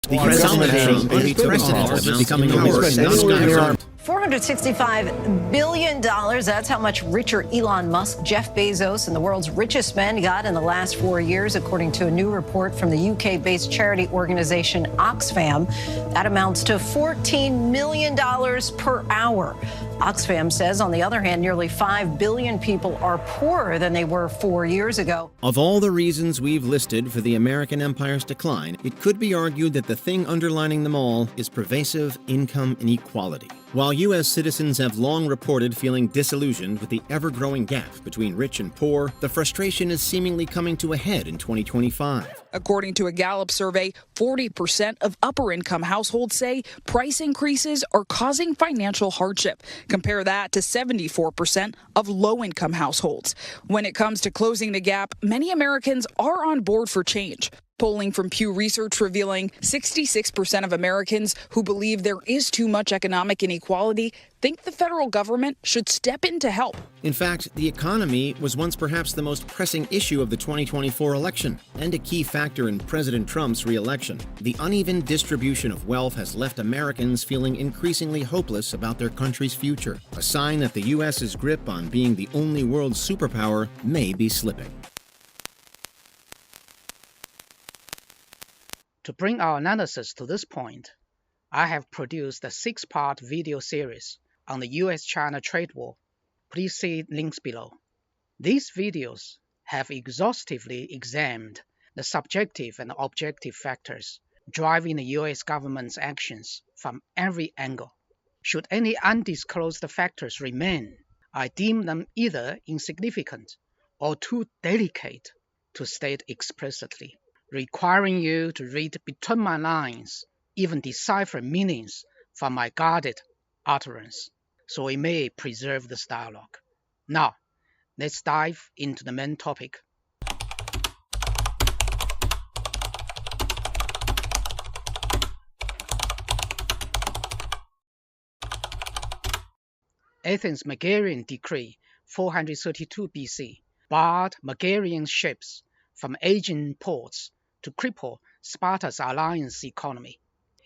The consolidating unprecedented becoming a worse in the $465 billion. That's how much richer Elon Musk, Jeff Bezos, and the world's richest men got in the last 4 years, according to a new report from the UK-based charity organization Oxfam. That amounts to $14 million per hour. Oxfam says, on the other hand, nearly 5 billion people are poorer than they were 4 years ago. Of all the reasons we've listed for the American empire's decline, it could be argued that the thing underlining them all is pervasive income inequality. While U.S. citizens have long reported feeling disillusioned with the ever-growing gap between rich and poor, the frustration is seemingly coming to a head in 2025. According to a Gallup survey, 40% of upper-income households say price increases are causing financial hardship. Compare that to 74% of low-income households. When it comes to closing the gap, many Americans are on board for change. Polling from Pew Research revealing 66% of Americans who believe there is too much economic inequality think the federal government should step in to help. In fact, the economy was once perhaps the most pressing issue of the 2024 election and a key factor in President Trump's re-election. The uneven distribution of wealth has left Americans feeling increasingly hopeless about their country's future, a sign that the U.S.'s grip on being the only world superpower may be slipping. To bring our analysis to this point, I have produced a 6-part video series on the US-China trade war. Please see links below. These videos have exhaustively examined the subjective and objective factors driving the US government's actions from every angle. Should any undisclosed factors remain, I deem them either insignificant or too delicate to state explicitly, requiring you to read between my lines, even decipher meanings from my guarded utterance, so we may preserve this dialogue. Now, let's dive into the main topic. Athens' Megarian decree 432 BC barred Megarian ships from Aegean ports to cripple Sparta's alliance economy,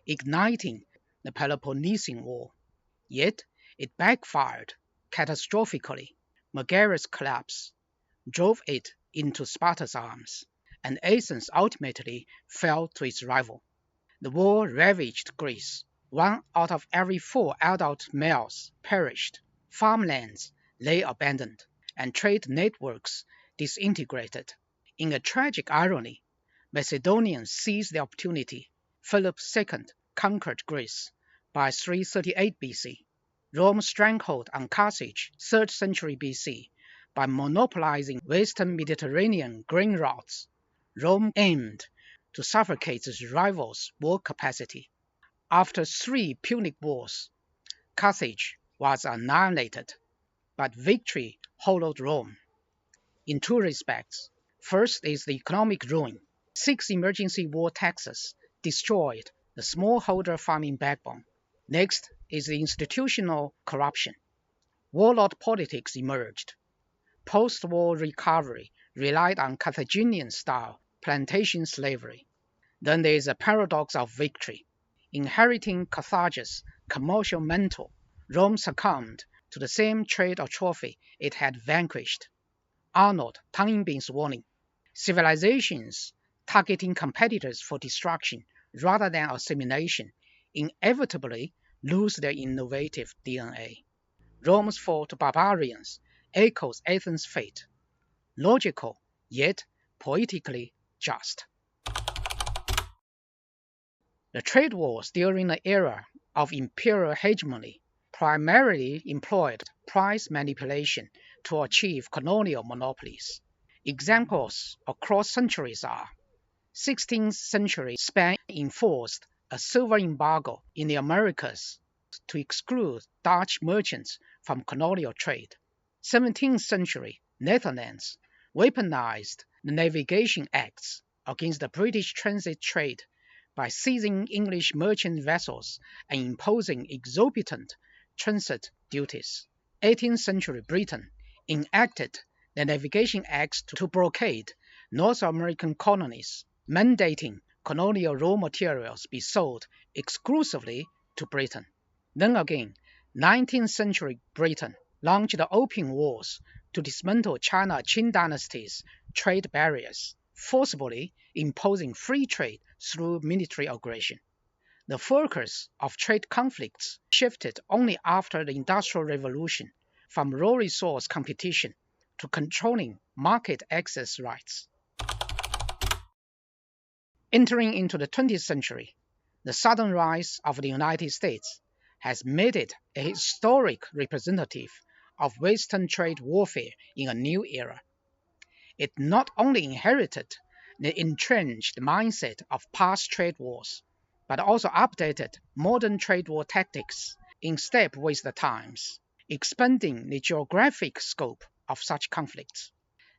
igniting the Peloponnesian War. Yet, it backfired catastrophically. Megara's collapse drove it into Sparta's arms, and Athens ultimately fell to its rival. The war ravaged Greece. 1 out of every 4 adult males perished. Farmlands lay abandoned, and trade networks disintegrated. In a tragic irony, Macedonians seized the opportunity. Philip II conquered Greece by 338 BC. Rome's stranglehold on Carthage, 3rd century BC, by monopolizing western Mediterranean grain routes. Rome aimed to suffocate its rivals' war capacity. After 3 Punic Wars, Carthage was annihilated, but victory hollowed Rome. In 2 respects. First is the economic ruin. 6 emergency war taxes destroyed the smallholder farming backbone. Next is the institutional corruption. Warlord politics emerged. Post-war recovery relied on Carthaginian-style plantation slavery. Then there is a paradox of victory. Inheriting Carthage's commercial mantle, Rome succumbed to the same trade atrophy it had vanquished. Arnold Toynbee's warning: civilizations targeting competitors for destruction rather than assimilation inevitably lose their innovative DNA. Rome's fall to barbarians echoes Athens' fate. Logical, yet poetically just. The trade wars during the era of imperial hegemony primarily employed price manipulation to achieve colonial monopolies. Examples across centuries are: 16th century Spain enforced a silver embargo in the Americas to exclude Dutch merchants from colonial trade. 17th century Netherlands weaponized the Navigation Acts against the British transit trade by seizing English merchant vessels and imposing exorbitant transit duties. 18th century Britain enacted the Navigation Acts to blockade North American colonies, mandating colonial raw materials be sold exclusively to Britain. Then again, 19th century Britain launched the Opium Wars to dismantle China-Qing dynasty's trade barriers, forcibly imposing free trade through military aggression. The focus of trade conflicts shifted only after the Industrial Revolution from raw resource competition to controlling market access rights. Entering into the 20th century, the sudden rise of the United States has made it a historic representative of Western trade warfare in a new era. It not only inherited the entrenched mindset of past trade wars, but also updated modern trade war tactics in step with the times, expanding the geographic scope of such conflicts.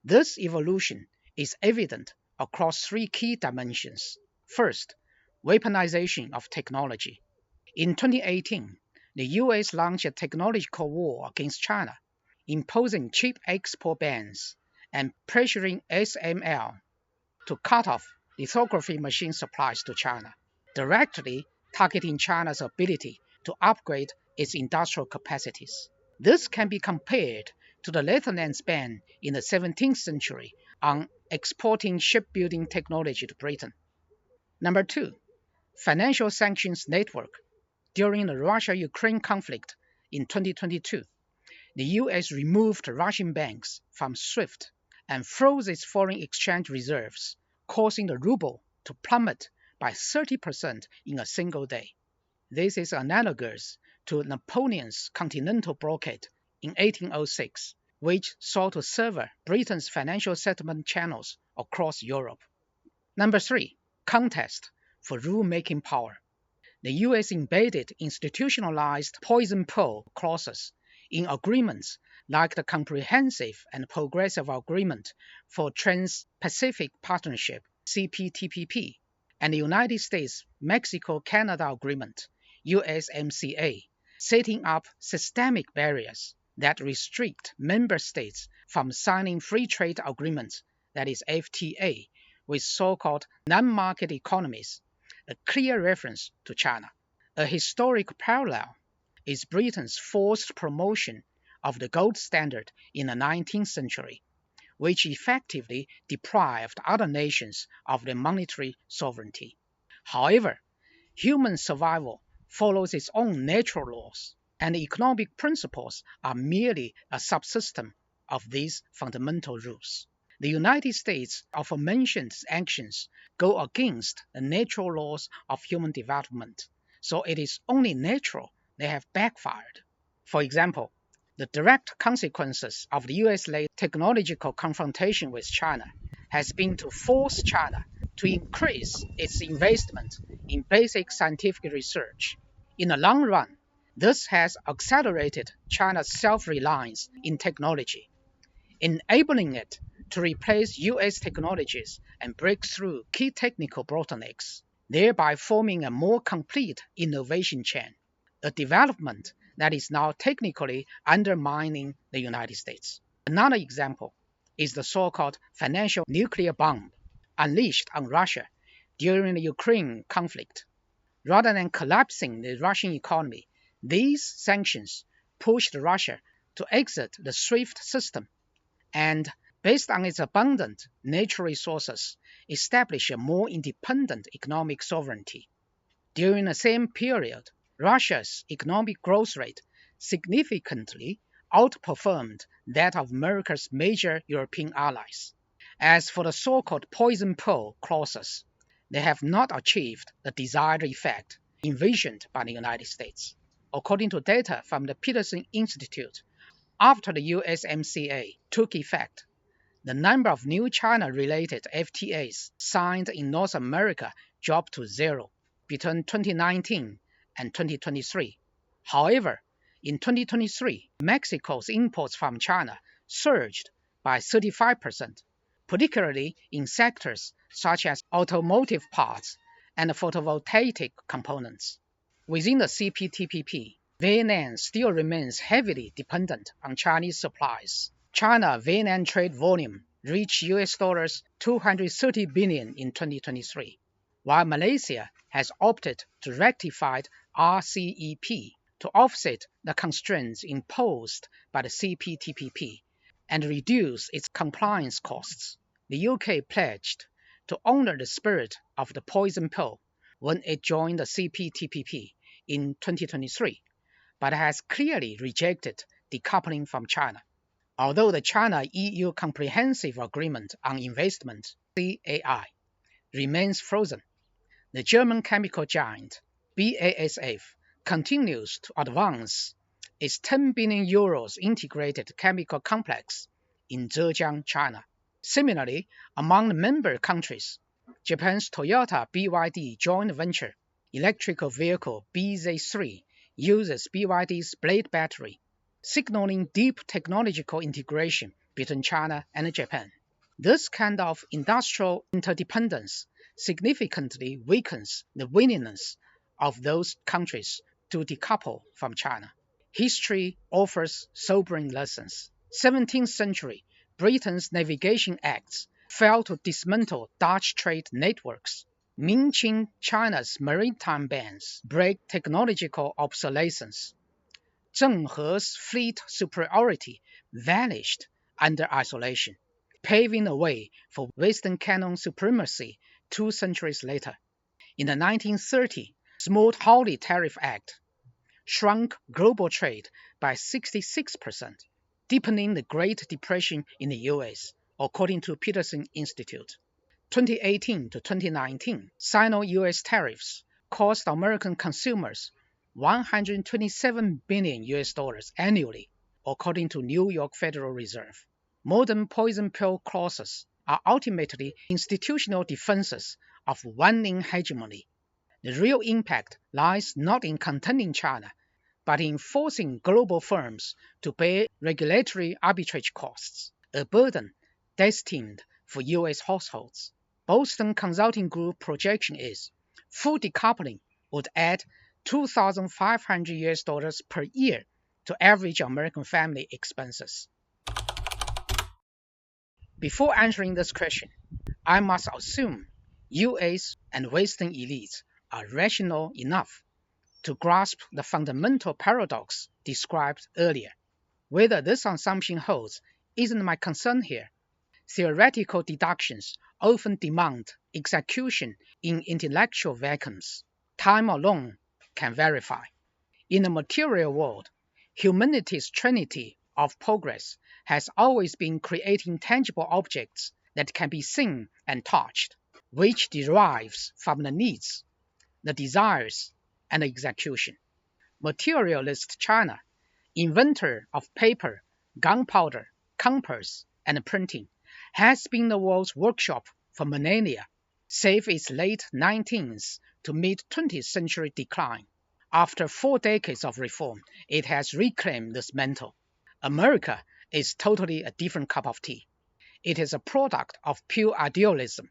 This evolution is evident across three key dimensions. First, weaponization of technology. In 2018, the US launched a technological war against China, imposing chip export bans and pressuring SML to cut off lithography machine supplies to China, directly targeting China's ability to upgrade its industrial capacities. This can be compared to the Netherlands ban in the 17th century on exporting shipbuilding technology to Britain. Number two, financial sanctions network. During the Russia-Ukraine conflict in 2022, the US removed Russian banks from SWIFT and froze its foreign exchange reserves, causing the ruble to plummet by 30% in a single day. This is analogous to Napoleon's continental blockade in 1806, which sought to sever Britain's financial settlement channels across Europe. Number three, contest for rule-making power. The US embedded institutionalized poison pill clauses in agreements like the Comprehensive and Progressive Agreement for Trans-Pacific Partnership, CPTPP, and the United States-Mexico-Canada Agreement, USMCA, setting up systemic barriers that restrict member states from signing free trade agreements, that is FTA, with so-called non-market economies, a clear reference to China. A historic parallel is Britain's forced promotion of the gold standard in the 19th century, which effectively deprived other nations of their monetary sovereignty. However, human survival follows its own natural laws, and economic principles are merely a subsystem of these fundamental rules. The United States' aforementioned actions go against the natural laws of human development, so it is only natural they have backfired. For example, the direct consequences of the US-led technological confrontation with China has been to force China to increase its investment in basic scientific research. In the long run, this has accelerated China's self-reliance in technology, enabling it to replace US technologies and break through key technical bottlenecks, thereby forming a more complete innovation chain, a development that is now technically undermining the United States. Another example is the so-called financial nuclear bomb unleashed on Russia during the Ukraine conflict. Rather than collapsing the Russian economy, these sanctions pushed Russia to exit the SWIFT system and, based on its abundant natural resources, establish a more independent economic sovereignty. During the same period, Russia's economic growth rate significantly outperformed that of America's major European allies. As for the so-called poison pill clauses, they have not achieved the desired effect envisioned by the United States. According to data from the Peterson Institute, after the USMCA took effect, the number of new China-related FTAs signed in North America dropped to zero between 2019 and 2023. However, in 2023, Mexico's imports from China surged by 35%, particularly in sectors such as automotive parts and photovoltaic components. Within the CPTPP, Vietnam still remains heavily dependent on Chinese supplies. China-Vietnam trade volume reached US $230 billion in 2023. while Malaysia has opted to rectify RCEP to offset the constraints imposed by the CPTPP and reduce its compliance costs. The UK pledged to honor the spirit of the poison pill when it joined the CPTPP in 2023, but has clearly rejected decoupling from China. Although the China-EU Comprehensive Agreement on Investment (CAI) remains frozen, the German chemical giant BASF continues to advance its 10 billion euros integrated chemical complex in Zhejiang, China. Similarly, among the member countries, Japan's Toyota BYD joint venture electrical vehicle BZ3 uses BYD's blade battery, signaling deep technological integration between China and Japan. This kind of industrial interdependence significantly weakens the willingness of those countries to decouple from China. History offers sobering lessons. 17th century Britain's Navigation Acts failed to dismantle Dutch trade networks. Ming-Qing China's maritime bans break technological obsolescence. Zheng He's fleet superiority vanished under isolation, paving the way for Western canon supremacy 2 centuries later. In the 1930 Smoot-Hawley Tariff Act shrunk global trade by 66%, deepening the Great Depression in the US, according to Peterson Institute. 2018 to 2019, Sino-US tariffs cost American consumers $127 billion annually, according to New York Federal Reserve. Modern poison pill clauses are ultimately institutional defenses of waning hegemony. The real impact lies not in containing China, but in forcing global firms to bear regulatory arbitrage costs, a burden destined for US households. Boston Consulting Group projection is full decoupling would add $2,500 per year to average American family expenses. Before answering this question, I must assume US and Western elites are rational enough to grasp the fundamental paradox described earlier. Whether this assumption holds isn't my concern here. Theoretical deductions often demand execution in intellectual vacuums. Time alone can verify. In the material world, humanity's trinity of progress has always been creating tangible objects that can be seen and touched, which derives from the needs, the desires, and execution. Materialist China, inventor of paper, gunpowder, compass, and printing, has been the world's workshop for millennia, save its late 19th to mid-20th century decline. After 4 decades of reform, it has reclaimed this mantle. America is totally a different cup of tea. It is a product of pure idealism.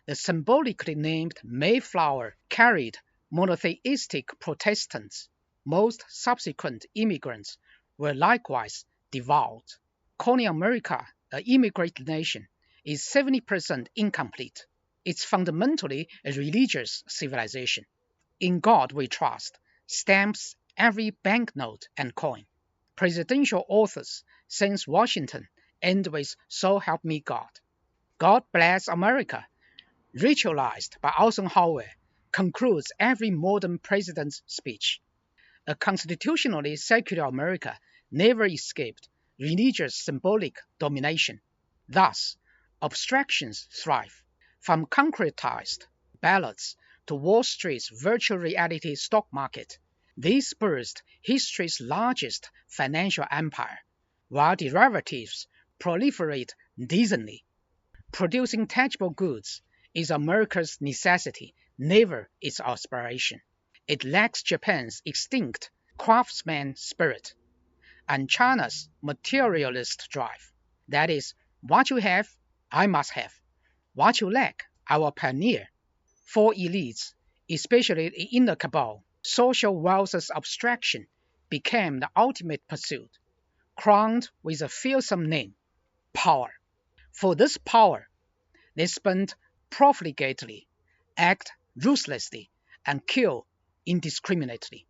The symbolically named Mayflower carried monotheistic Protestants. Most subsequent immigrants were likewise devout. Calling America an immigrant nation is 70% incomplete. It's fundamentally a religious civilization. In God we trust stamps every banknote and coin. Presidential authors since Washington end with "So help me God." God bless America, ritualized by Eisenhower, concludes every modern president's speech. A constitutionally secular America never escaped religious symbolic domination. Thus, abstractions thrive, from concretized ballots to Wall Street's virtual reality stock market. This burst history's largest financial empire, while derivatives proliferate dizzyingly. Producing tangible goods is America's necessity, never its aspiration. It lacks Japan's extinct craftsman spirit and China's materialist drive. That is, what you have, I must have. What you lack, I will pioneer. For elites, especially the inner cabal, social wealth's abstraction became the ultimate pursuit, crowned with a fearsome name, power. For this power, they spent profligately, act ruthlessly and kill indiscriminately.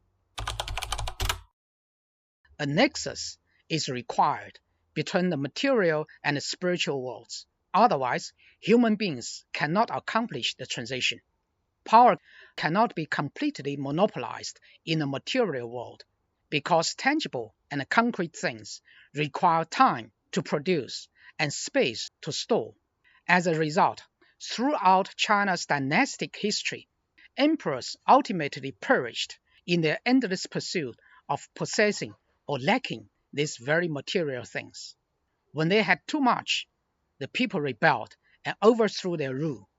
A nexus is required between the material and the spiritual worlds. Otherwise, human beings cannot accomplish the transition. Power cannot be completely monopolized in the material world because tangible and concrete things require time to produce and space to store. As a result, throughout China's dynastic history, emperors ultimately perished in their endless pursuit of possessing or lacking these very material things. When they had too much, the people rebelled and overthrew their rule.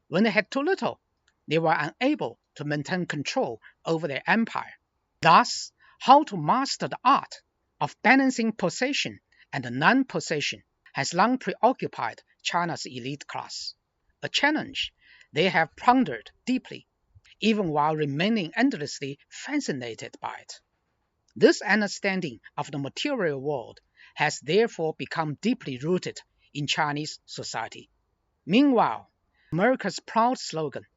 When they had too little, they were unable to maintain control over their empire. Thus, how to master the art of balancing possession and non-possession has long preoccupied China's elite class, a challenge they have pondered deeply, even while remaining endlessly fascinated by it. This understanding of the material world has therefore become deeply rooted in Chinese society. Meanwhile, America's proud slogan,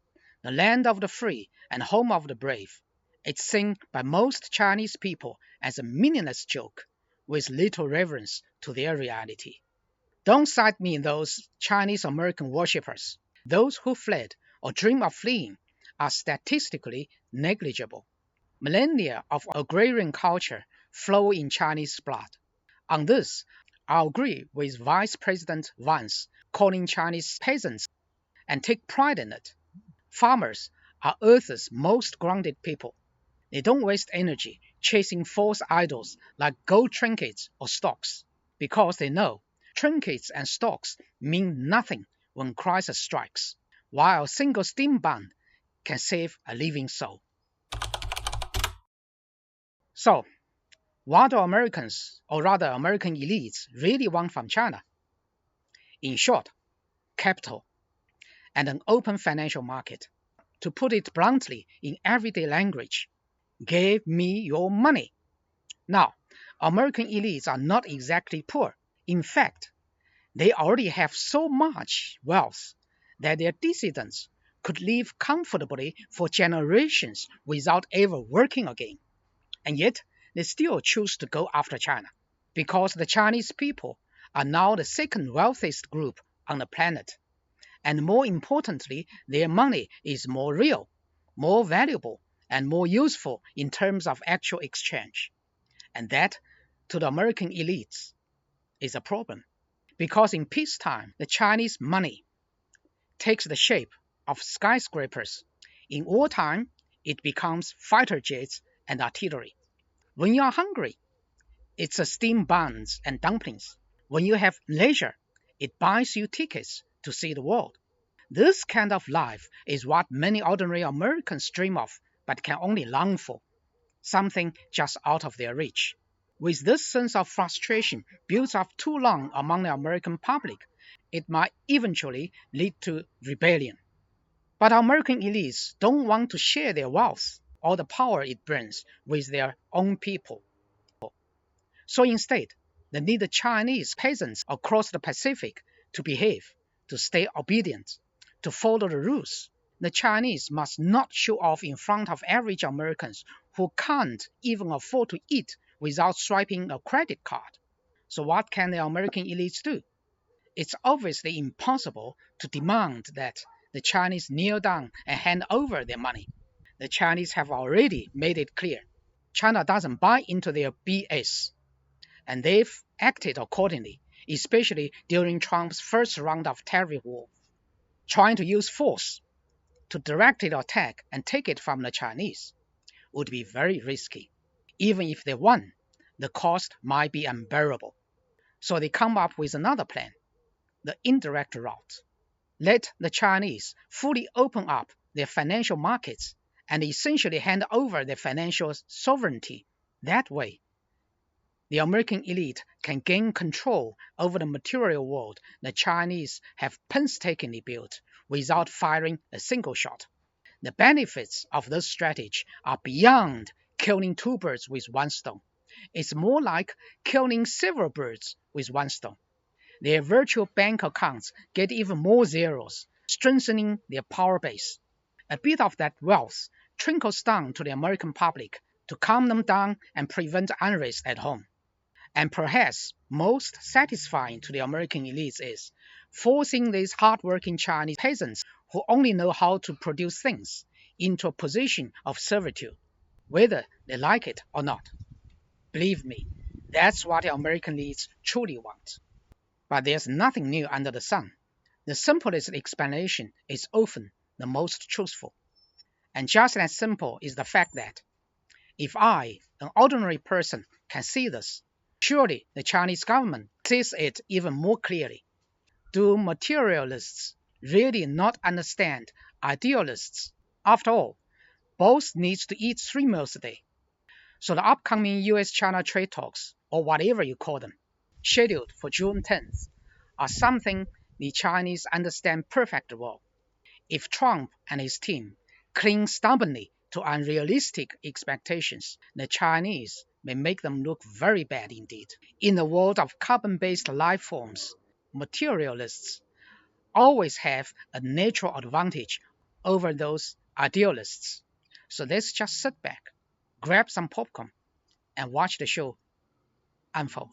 "The land of the free and home of the brave," is seen by most Chinese people as a meaningless joke with little reverence to their reality. Don't cite me those Chinese American worshippers. Those who fled or dream of fleeing are statistically negligible. Millennia of agrarian culture flow in Chinese blood. On this, I agree with Vice President Vance calling Chinese peasants and take pride in it. Farmers are Earth's most grounded people. They don't waste energy chasing false idols like gold trinkets or stocks, because they know trinkets and stocks mean nothing when crisis strikes, while a single steam bun can save a living soul. So, what do Americans, or rather American elites, really want from China? In short, capital and an open financial market. To put it bluntly in everyday language, give me your money. Now, American elites are not exactly poor. In fact, they already have so much wealth that their descendants could live comfortably for generations without ever working again. And yet, they still choose to go after China, because the Chinese people are now the second wealthiest group on the planet. And more importantly, their money is more real, more valuable, and more useful in terms of actual exchange. And that, to the American elites, is a problem. Because in peacetime, the Chinese money takes the shape of skyscrapers. In wartime, it becomes fighter jets and artillery. When you are hungry, it's steamed buns and dumplings. When you have leisure, it buys you tickets to see the world. This kind of life is what many ordinary Americans dream of, but can only long for, something just out of their reach. With this sense of frustration built up too long among the American public, it might eventually lead to rebellion. But American elites don't want to share their wealth or the power it brings with their own people. So instead, they need the Chinese peasants across the Pacific to behave, to stay obedient, to follow the rules. The Chinese must not show off in front of average Americans who can't even afford to eat without swiping a credit card. So what can the American elites do? It's obviously impossible to demand that the Chinese kneel down and hand over their money. The Chinese have already made it clear. China doesn't buy into their BS. And they've acted accordingly, especially during Trump's first round of tariff war. Trying to use force to directly attack and take it from the Chinese would be very risky. Even if they won, the cost might be unbearable. So they come up with another plan, the indirect route. Let the Chinese fully open up their financial markets and essentially hand over their financial sovereignty. That way, the American elite can gain control over the material world the Chinese have painstakingly built without firing a single shot. The benefits of this strategy are beyond killing two birds with one stone. It's more like killing several birds with one stone. Their virtual bank accounts get even more zeros, strengthening their power base. A bit of that wealth trickles down to the American public to calm them down and prevent unrest at home. And perhaps most satisfying to the American elites is forcing these hardworking Chinese peasants who only know how to produce things into a position of servitude, whether they like it or not. Believe me, that's what the American elites truly want. But there's nothing new under the sun. The simplest explanation is often the most truthful. And just as simple is the fact that if I, an ordinary person, can see this, surely the Chinese government sees it even more clearly. Do materialists really not understand idealists? After all, both need to eat 3 meals a day. So the upcoming US-China trade talks, or whatever you call them, scheduled for June 10th, are something the Chinese understand perfectly well. If Trump and his team cling stubbornly to unrealistic expectations, the Chinese may make them look very bad indeed. In the world of carbon-based life forms, materialists always have a natural advantage over those idealists. So let's just sit back, grab some popcorn, and watch the show unfold.